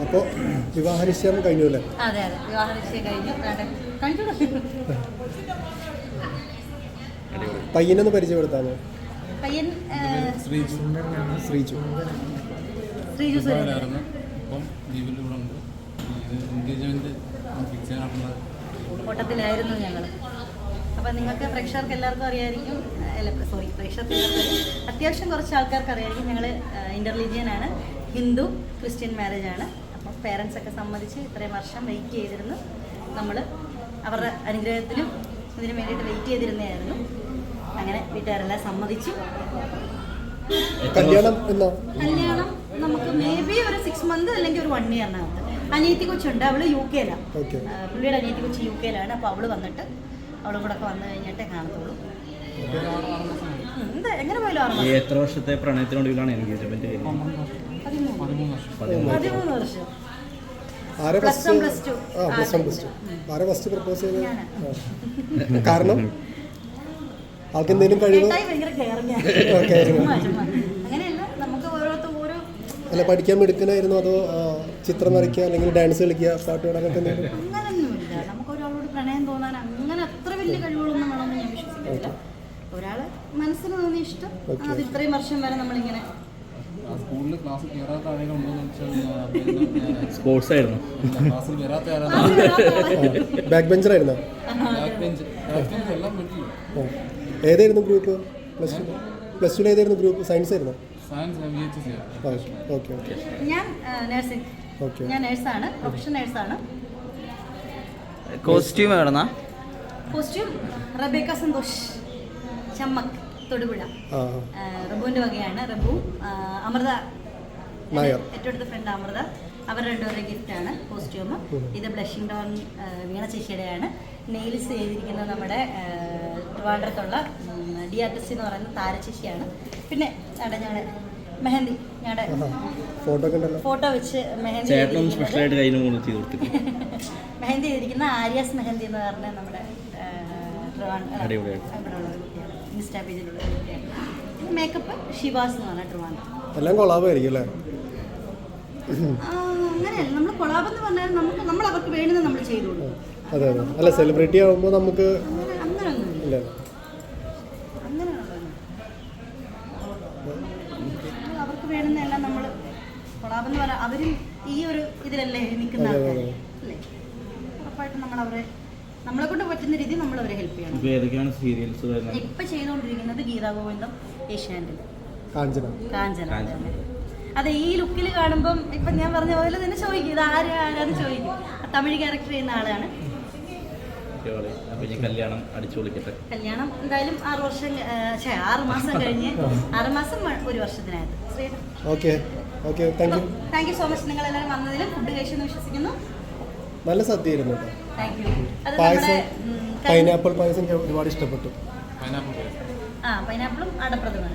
അപ്പോൾ വിവാഹ നിശ്ചയം കഴിഞ്ഞു അല്ലേ? അതെ അതെ, വിവാഹ നിശ്ചയം കഴിഞ്ഞു. പയ്യനൊന്ന് പരിചയപ്പെടുത്താമോ? പയ്യൻ ശ്രീജു. ഓട്ടത്തിലായിരുന്നു ഞങ്ങൾ. അപ്പം നിങ്ങൾക്ക് പ്രേക്ഷകർക്ക് എല്ലാവർക്കും അറിയായിരിക്കും, പ്രേക്ഷകർക്ക് അത്യാവശ്യം കുറച്ച് ആൾക്കാർക്ക് അറിയായിരിക്കും, ഞങ്ങൾ ഇൻ്റർലിജിയനാണ്, ഹിന്ദു ക്രിസ്ത്യൻ മാരേജാണ്. അപ്പം പേരൻസ് ഒക്കെ സമ്മതിച്ച് ഇത്രയും വർഷം വെയിറ്റ് ചെയ്തിരുന്നു. നമ്മൾ അവരുടെ അനുഗ്രഹത്തിലും ഇതിനു വേണ്ടിയിട്ട് വെയിറ്റ് ചെയ്തിരുന്നതായിരുന്നു. അങ്ങനെ വീട്ടുകാരെല്ലാം സമ്മതിച്ചു. കല്യാണം നമുക്ക് മേ ബി ഒരു 6 months അല്ലെങ്കിൽ ഒരു 1 yearനകത്ത്. അനിയത്തി കൊച്ചുണ്ട്, അവള് UK-ലാണ്. പുള്ളിയുടെ അനിയത്തി കൊച്ച് UK-ലാണ്. അപ്പോൾ അവള് വന്നിട്ട് അവളും കൂടെ ഒക്കെ വന്നു കഴിഞ്ഞിട്ടേ കാണത്തുള്ളൂ. എങ്ങനെ പോയാലും എത്ര വർഷത്തെ പ്രണയത്തിനൊടുവിലാണ് എൻഗേജ്മെന്റ്? 13 വർഷം. കാരണം ആൾക്ക് എന്തെങ്കിലും കഴിവ് അങ്ങനെയല്ല, നമുക്ക് ഓരോ അല്ല പഠിക്കാൻ എടുക്കണമായിരുന്നു, അതോ ചിത്രം വരയ്ക്കുക അല്ലെങ്കിൽ ഡാൻസ് കളിക്കുക, പാട്ട് പാടാൻ അങ്ങനെയൊന്നുമില്ല. നമുക്ക് ഒരാളോട് പ്രണയം തോന്നാൻ അങ്ങനെ അത്ര വലിയ കഴിവുകളൊന്നും വേണമെന്ന് ഞാൻ വിശ്വസിക്കുന്നില്ല. ഒരാള് മനസ്സിന് തോന്നിയ ഇഷ്ടം, അത് ഇത്രയും വർഷം വരെ നമ്മളിങ്ങനെ സ്പോർട്സ് ആയിരുന്നു. ബാക്ക് ബെഞ്ചർ ആയിരുന്നു. ഏതായിരുന്നു ഗ്രൂപ്പ്? പ്ലസ് ടു ഏതായിരുന്നു ഗ്രൂപ്പ്? സയൻസ് ആയിരുന്നു. ഞാൻ നേഴ്സാണ്, പ്രൊഫഷണൽ നേഴ്സാണ്. കോസ്റ്റ്യൂം എവിടെന്നാ? കോസ്റ്റ്യൂം റബേക്ക സന്തോഷ്, ചമ്മക്ക്, തൊടുപുഴ. റബുവിൻ്റെ വകയാണ്. റബു, അമൃത, ഏറ്റവും അടുത്ത ഫ്രണ്ട് അമൃത, അവർ രണ്ടുപേരുടെ ഗിഫ്റ്റാണ് കോസ്റ്റ്യൂം. ഇത് ബ്ലഷിംഗ് ഡോൺ വീണ ചേച്ചിയുടെയാണ്. നെയിൽസ് ചെയ്തിരിക്കുന്നത് നമ്മുടെ ട്രിവാൻഡ്രത്തുള്ള DRTC എന്ന് പറയുന്ന താരചേച്ചിയാണ്. പിന്നെ ഞങ്ങളുടെ മെഹന്തി, ഞങ്ങളുടെ ഫോട്ടോ വെച്ച് മെഹന്തി മെഹന്തി ചെയ്തിരിക്കുന്ന ആര്യാസ് മെഹന്തി എന്ന് പറഞ്ഞ നമ്മുടെ ഇൻസ്റ്റാ പേജിലുള്ള മേക്കപ്പ് ഷിവാസ് എന്ന് പറഞ്ഞ ട്രിവാൻഡ്രം. എല്ലാം കൊളാബായിരിക്കും അല്ലേ? അങ്ങനെയല്ല, നമ്മൾ കൊളാബ് എന്ന് പറഞ്ഞാൽ നമ്മൾ അവർക്ക് വേണ്ടുന്നത് നമ്മൾ ചെയ്തു കൊടുക്കും. അതെ അതെ, അല്ല സെലിബ്രിറ്റി ആകുമ്പോൾ നമുക്ക് അങ്ങനെയൊന്നുമില്ല. അവർക്ക് വേണ്ടുന്നതെല്ലാം നമ്മൾ കൊളാബ് എന്ന് പറഞ്ഞാൽ അവരും ഈ ഒരു ഇതിലല്ലേ നിൽക്കുന്ന ആൾക്കാർ അല്ലേ? ഉറപ്പായിട്ടും നമ്മൾ അവരെ നമ്മളെ കൊണ്ട് പറ്റുന്ന രീതിയിൽ നമ്മൾ അവരെ ഹെൽപ്പ് ചെയ്യണം. ഇപ്പൊ ചെയ്തുകൊണ്ടിരിക്കുന്നത് ഗീതാഗോവിന്ദം, ഏഷ്യാനെറ്റിൽ കാഞ്ചന. അതെ, ഈ ലുക്കിൽ കാണുമ്പം ഇപ്പൊ ഞാൻ പറഞ്ഞ പോലെ തന്നെ ചോദിക്കും, ഇത് ആരാന്ന് ചോദിക്കും. തമിഴ് ക്യാരക്ടർ ചെയ്യുന്ന ആളാണ്. കല്യാണം എന്തായാലും 6 മാസം കഴിഞ്ഞ് 6 മാസം 1 വർഷത്തിനകത്ത്. Thank you so much. നിങ്ങൾ എല്ലാവരും വന്നതിലും ഫുഡ് കഴിച്ചെന്ന് വിശ്വസിക്കുന്നു. നല്ല സദ്യയായിരുന്നു. Thank you. പൈനാപ്പിൾ പായസം ഒരുപാട് ഇഷ്ടപ്പെട്ടു. പൈനാപ്പിളും അടപ്രഥമൻ.